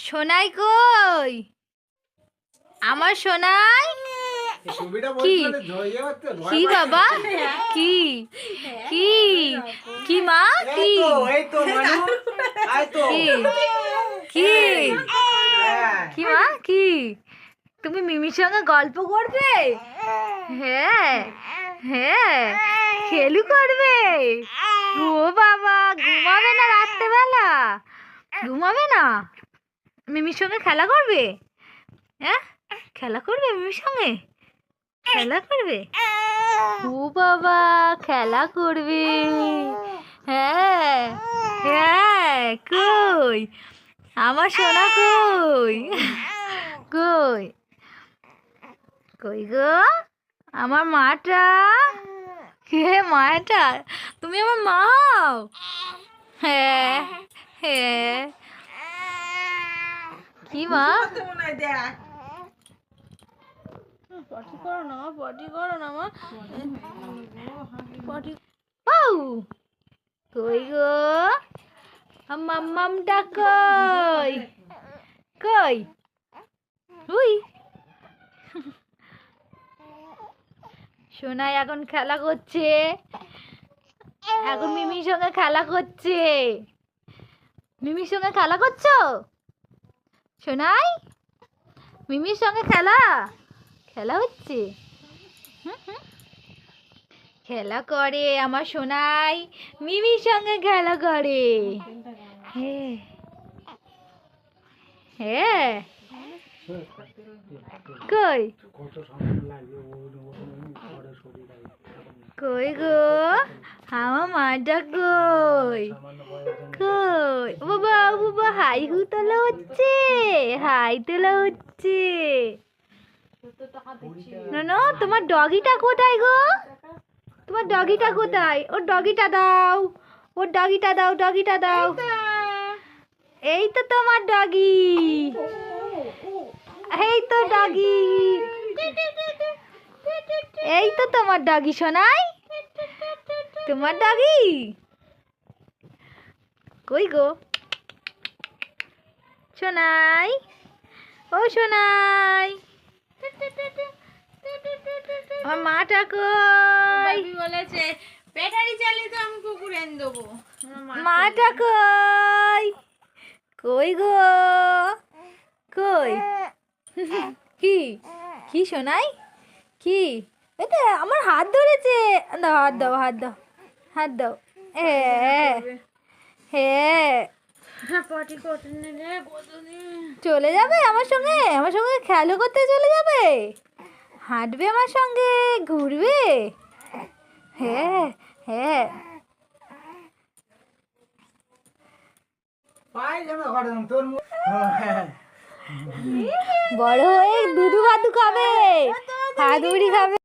সোনাই কই? আমার সোনাই কি? কি বাবা? কি কি কি মা? কি কি কি মা? কি তুমি মিমির সঙ্গে গল্প করবে? হ্যাঁ হ্যাঁ, খেলু করবে? ও বাবা, ঘুমাবে না রাত্রেবেলা? ঘুমাবে না? মিমির সঙ্গে খেলা করবে? হ্যাঁ, খেলা করবে মিমির সঙ্গে? খেলা করবে? ও বাবা, খেলা করবে? হ্যাঁ হ্যাঁ, কই আমার সোনা? কই কই কই গো আমার মাটা? কে মাটা? তুমি আমার মা? হ্যাঁ হ্যাঁ। কি মা? পটি করো না, পটি করো না মা। পটি পাউ। কই গো মাম্মামটা? কই কই? উই সোনাই এখন খেলা করছে, এখন মিমির সঙ্গে খেলা করছে। মিমির সঙ্গে খেলা করছো সোনাই? মিমির সঙ্গে খেলা খেলা হচ্ছে? খেলা করে আমার সোনাই, মিমির সঙ্গে খেলা করে। হ্যাঁ হ্যাঁ। কই কই গো আমার মাটা? কই কই? ও বাবা, ও বাবা, হাই হু তোলা হচ্ছে, হাই তোলা হচ্ছে। না, তোমার ডগিটা কোথায় গো? তোমার ডগিটা কোথায়? ওর ডগিটা দাও, ওর ডগিটা দাও, ডগিটা দাও। এই তো তোমার ডগি, এই তো ডগি, এই তো তোমার ডগি সোনাই, তোমার ডগি। কই গো সোনাই? ও সোনাই, আমার মাটা কই? বলেছে ব্যাটারি চালিয়ে তো আমি কুকুর এনে দেবো। মাটা কই? কই গো কই? কি কি সোনাই? কি? এটা আমার হাত ধরেছে। দাও, হাত দাও, হাত দাও, হাত দাও। হ্যাঁ হ্যাঁ। পটি করতে নিলে কতদিন চলে যাবে আমার সঙ্গে? আমার সঙ্গে খেলা করতে চলে যাবে? হাঁটবে আমার সঙ্গে, ঘুরবে? হ্যাঁ হ্যাঁ। বড় হয়ে দুধু ভাতু খাবে, হাত মুড়ি খাবে।